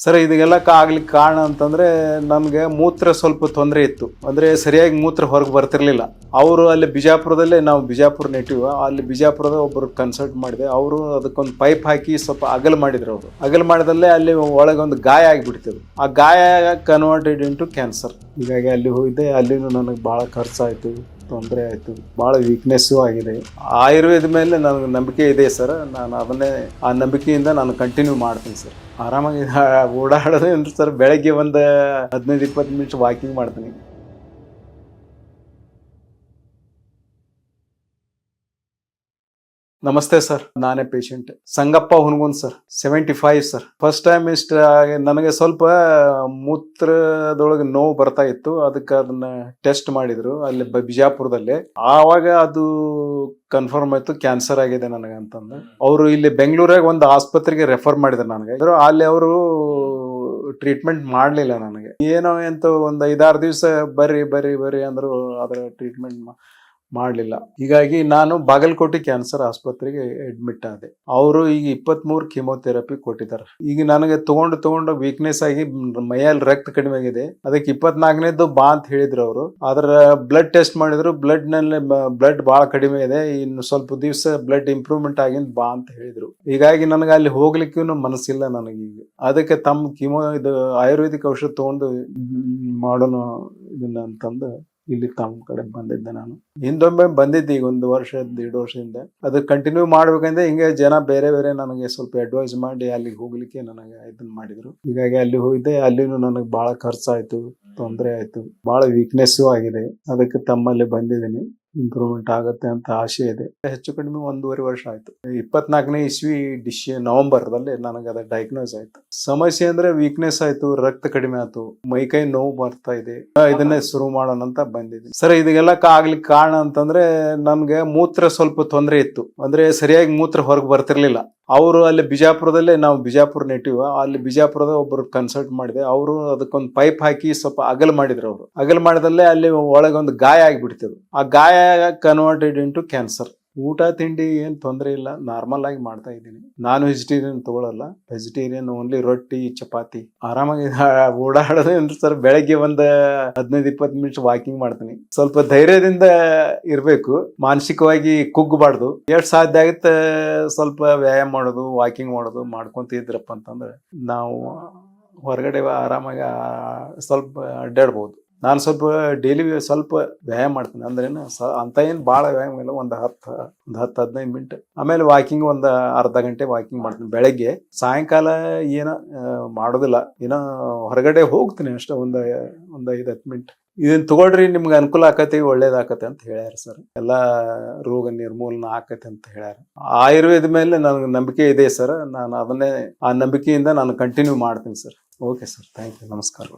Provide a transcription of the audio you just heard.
Sir ಇದೆಲ್ಲ ಆಗ್ಲಿಕ್ಕೆ ಕಾರಣ ಅಂತಂದ್ರೆ ನಮ್ಗೆ ಮೂತ್ರ ಸ್ವಲ್ಪ ತೊಂದರೆ ಇತ್ತು. ಅಂದ್ರೆ ಸರಿಯಾಗಿ ಮೂತ್ರ ಹೊರಗೆ ಬರ್ತಿರ್ಲಿಲ್ಲ. ಅವರು ಅಲ್ಲಿ ಬಿಜಾಪುರದಲ್ಲೇ, ನಾವು ಬಿಜಾಪುರ ನೆಟಿವ್, ಅಲ್ಲಿ ಬಿಜಾಪುರದ ಒಬ್ಬರು ಕನ್ಸಲ್ಟ್ ಮಾಡಿದೆ. ಅವರು ಅದಕ್ಕೊಂದು ಪೈಪ್ ಹಾಕಿ ಸ್ವಲ್ಪ ಅಗಲ್ ಮಾಡಿದ್ರು. ಅವರು ಅಗಲ್ ಮಾಡಿದಲ್ಲೇ ಅಲ್ಲಿ ಒಳಗೆ ಒಂದು ಗಾಯ ಆಗಿಬಿಡ್ತಿದ್ರು. ಆ ಗಾಯ ಕನ್ವರ್ಟೆಡ್ ಇಂಟು ಕ್ಯಾನ್ಸರ್. ಹೀಗಾಗಿ ಅಲ್ಲಿ ಹೋಗಿದ್ದೆ. ಅಲ್ಲಿನೂ ನನಗೆ ಭಾಳ ಖರ್ಚಾಯಿತು, ತೊಂದರೆ ಆಯಿತು, ಭಾಳ ವೀಕ್ನೆಸ್ಸು ಆಗಿದೆ. ಆಯುರ್ವೇದ ಮೇಲೆ ನನಗೆ ನಂಬಿಕೆ ಇದೆ ಸರ್. ನಾನು ಅದನ್ನೇ ಆ ನಂಬಿಕೆಯಿಂದ ನಾನು ಕಂಟಿನ್ಯೂ ಮಾಡ್ತೀನಿ ಸರ್. ಆರಾಮಾಗಿ ಓಡಾಡೋದು ಅಂದ್ರೆ ಸರ್, ಬೆಳಗ್ಗೆ ಒಂದು 15-20 ನಿಮಿಷ ವಾಕಿಂಗ್ ಮಾಡ್ತೀನಿ. ನಮಸ್ತೆ ಸರ್, ನಾನೇ patient Sangappa Hungund sir, 75 sir. First time ನನಗೆ ಸ್ವಲ್ಪ ಮೂತ್ರದೊಳಗೆ ನೋವು ಬರ್ತಾ ಇತ್ತು. ಅದಕ್ಕೆ ಅದನ್ನ ಟೆಸ್ಟ್ ಮಾಡಿದ್ರು ಅಲ್ಲಿ ಬಿಜಾಪುರದಲ್ಲಿ. ಆವಾಗ ಅದು ಕನ್ಫರ್ಮ್ ಆಯ್ತು ಕ್ಯಾನ್ಸರ್ ಆಗಿದೆ ನನಗೆ ಅಂತಂದು. ಅವರು ಇಲ್ಲಿ ಬೆಂಗಳೂರಾಗ ಒಂದು ಆಸ್ಪತ್ರೆಗೆ ರೆಫರ್ ಮಾಡಿದ್ರು ನನಗೆ. ಅಲ್ಲಿ ಅವರು ಟ್ರೀಟ್ಮೆಂಟ್ ಮಾಡಲಿಲ್ಲ ನನಗೆ. ಏನೋ ಎಂತ ಒಂದು 5-6 ದಿವಸ ಬರ್ರಿ ಅಂದ್ರು. ಅದರ ಟ್ರೀಟ್ಮೆಂಟ್ ಮಾಡಲಿಲ್ಲ. ಹೀಗಾಗಿ ನಾನು ಬಾಗಲಕೋಟೆ ಕ್ಯಾನ್ಸರ್ ಆಸ್ಪತ್ರೆಗೆ ಅಡ್ಮಿಟ್ ಆದೆ. ಅವರು ಈಗ 23 ಕಿಮೋಥೆರಪಿ ಕೊಟ್ಟಿದ್ದಾರೆ. ಈಗ ನನಗೆ ತಗೊಂಡು ವೀಕ್ನೆಸ್ ಆಗಿ ಮೈಯಲ್ಲಿ ರಕ್ತ ಕಡಿಮೆ ಆಗಿದೆ. ಅದಕ್ಕೆ 24ನೇದ್ದು ಬಾ ಅಂತ ಹೇಳಿದ್ರು ಅವರು. ಅದರ ಬ್ಲಡ್ ಟೆಸ್ಟ್ ಮಾಡಿದ್ರು. ಬ್ಲಡ್ ಬಹಳ ಕಡಿಮೆ ಇದೆ, ಇನ್ನು ಸ್ವಲ್ಪ ದಿವಸ ಬ್ಲಡ್ ಇಂಪ್ರೂವ್ಮೆಂಟ್ ಆಗಿಂದ ಬಾ ಅಂತ ಹೇಳಿದ್ರು. ಹೀಗಾಗಿ ನನಗೆ ಅಲ್ಲಿ ಹೋಗ್ಲಿಕ್ಕೂ ಮನಸ್ಸಿಲ್ಲ ನನಗೆ. ಈಗ ಅದಕ್ಕೆ ತಮ್ಮ ಇದು ಆಯುರ್ವೇದಿಕ್ ಔಷಧ ತಗೊಂಡು ಮಾಡೋಣ ಇದನ್ನ ಅಂತಂದು ಇಲ್ಲಿ ತಮ್ಮ ಕಡೆ ಬಂದಿದ್ದೆ. ನಾನು ಹಿಂದೊಮ್ಮೆ ಬಂದಿದ್ದೆ, ಈಗ 1 ವರ್ಷ 1.5 ವರ್ಷದಿಂದ. ಅದು ಕಂಟಿನ್ಯೂ ಮಾಡ್ಬೇಕಂದ್ರೆ ಹಿಂಗೆ ಜನ ಬೇರೆ ನನಗೆ ಸ್ವಲ್ಪ ಅಡ್ವೈಸ್ ಮಾಡಿ ಅಲ್ಲಿಗೆ ಹೋಗ್ಲಿಕ್ಕೆ ನನಗೆ ಇದನ್ನ ಮಾಡಿದ್ರು. ಹೀಗಾಗಿ ಅಲ್ಲಿ ಹೋಗಿದ್ದೆ. ಅಲ್ಲಿನೂ ನನಗೆ ಬಹಳ ಖರ್ಚಾಯ್ತು, ತೊಂದರೆ ಆಯ್ತು, ಬಹಳ ವೀಕ್ನೆಸ್ಸು ಆಗಿದೆ. ಅದಕ್ಕೆ ತಮ್ಮಲ್ಲಿ ಬಂದಿದ್ದೀನಿ. ಇಂಪ್ರೂವ್ಮೆಂಟ್ ಆಗುತ್ತೆ ಅಂತ ಆಸೆ ಇದೆ. ಹೆಚ್ಚು ಕಡಿಮೆ 1.5 ವರ್ಷ ಆಯ್ತು. 24ನೇ ಇಸ್ವಿ ನವೆಂಬರ್ದಲ್ಲಿ ನನಗೆ ಅದ ಡಯಾಗ್ನೋಸ್ ಆಯ್ತು. ಸಮಸ್ಯೆ ಅಂದ್ರೆ ವೀಕ್ನೆಸ್ ಆಯ್ತು, ರಕ್ತ ಕಡಿಮೆ ಆಯ್ತು, ಮೈಕೈ ನೋವು ಬರ್ತಾ ಇದೆ. ಇದನ್ನೇ ಶುರು ಮಾಡೋಣ ಅಂತ ಬಂದಿದ್ದೀನಿ ಸರ್. ಇದೆಲ್ಲ ಆಗ್ಲಿಕ್ಕೆ ಕಾರಣ ಅಂತಂದ್ರೆ ನನ್ಗೆ ಮೂತ್ರ ಸ್ವಲ್ಪ ತೊಂದರೆ ಇತ್ತು. ಅಂದ್ರೆ ಸರಿಯಾಗಿ ಮೂತ್ರ ಹೊರಗೆ ಬರ್ತಿರ್ಲಿಲ್ಲ. ಅವರು ಅಲ್ಲಿ ಬಿಜಾಪುರದಲ್ಲೇ, ನಾವು ಬಿಜಾಪುರ ನೆಟಿವ್, ಅಲ್ಲಿ ಬಿಜಾಪುರದ ಒಬ್ಬರು ಕನ್ಸಲ್ಟ್ ಮಾಡಿದೆ. ಅವರು ಅದಕ್ಕೊಂದು ಪೈಪ್ ಹಾಕಿ ಸ್ವಲ್ಪ ಅಗಲ್ ಮಾಡಿದ್ರು. ಅವರು ಅಗಲ್ ಮಾಡಿದಲ್ಲೇ ಅಲ್ಲಿ ಒಳಗೆ ಒಂದು ಗಾಯ ಆಗಿಬಿಡ್ತಿದ್ರು. ಆ ಗಾಯ ಕನ್ವರ್ಟೆಡ್ ಇಂಟು ಕ್ಯಾನ್ಸರ್. ಊಟ ತಿಂಡಿ ಏನ್ ತೊಂದರೆ ಇಲ್ಲ, ನಾರ್ಮಲ್ ಆಗಿ ಮಾಡ್ತಾ ಇದ್ದೀನಿ. ನಾನು ವೆಜಿಟೇರಿಯನ್ ತಗೊಳಲ್ಲ, ವೆಜಿಟೇರಿಯನ್ ಓನ್ಲಿ ರೊಟ್ಟಿ ಚಪಾತಿ. ಆರಾಮಾಗಿ ಓಡಾಡೋದು ಅಂದ್ರೆ ಸರ್, ಬೆಳಗ್ಗೆ ಒಂದು 15-20 ನಿಮಿಷ ವಾಕಿಂಗ್ ಮಾಡ್ತೀನಿ. ಸ್ವಲ್ಪ ಧೈರ್ಯದಿಂದ ಇರ್ಬೇಕು, ಮಾನಸಿಕವಾಗಿ ಕುಗ್ಗಬಾರ್ದು. ಎಷ್ಟು ಸಾಧ್ಯ ಆಗುತ್ತೆ ಸ್ವಲ್ಪ ವ್ಯಾಯಾಮ ಮಾಡೋದು, ವಾಕಿಂಗ್ ಮಾಡೋದು ಮಾಡ್ಕೊಂತಿದ್ರಪ್ಪ ಅಂತಂದ್ರೆ ನಾವು ಹೊರಗಡೆ ಆರಾಮಾಗಿ ಸ್ವಲ್ಪ ಅಡ್ಡಾಡ್ಬೋದು. ನಾನು ಸ್ವಲ್ಪ ಡೈಲಿ ಸ್ವಲ್ಪ ವ್ಯಾಯಾಮ ಮಾಡ್ತೀನಿ. ಅಂದ್ರೇನು ಅಂತ ಏನು ಭಾಳ ವ್ಯಾಯಾಮ ಇಲ್ಲ, ಒಂದು 10-15 ಮಿನಿಟ್. ಆಮೇಲೆ ವಾಕಿಂಗ್ ಒಂದು ಅರ್ಧ ಗಂಟೆ ವಾಕಿಂಗ್ ಮಾಡ್ತೀನಿ ಬೆಳಗ್ಗೆ. ಸಾಯಂಕಾಲ ಏನೋ ಮಾಡೋದಿಲ್ಲ, ಏನೋ ಹೊರಗಡೆ ಹೋಗ್ತೀನಿ ಅಷ್ಟೇ, ಒಂದು 5-10 ಮಿನಿಟ್. ಇದನ್ನ ತಗೊಳ್ರಿ, ನಿಮ್ಗೆ ಅನುಕೂಲ ಆಕತಿ, ಒಳ್ಳೇದಾಕತಿ ಅಂತ ಹೇಳ್ಯಾರ ಸರ್. ಎಲ್ಲ ರೋಗ ನಿರ್ಮೂಲನ ಆಕತಿ ಅಂತ ಹೇಳ್ಯಾರ. ಆಯುರ್ವೇದ ಮೇಲೆ ನನಗೆ ನಂಬಿಕೆ ಇದೆ ಸರ್. ನಾನು ಅದನ್ನೇ ಆ ನಂಬಿಕೆಯಿಂದ ನಾನು ಕಂಟಿನ್ಯೂ ಮಾಡ್ತೀನಿ sir. Okay sir, thank you, ನಮಸ್ಕಾರ.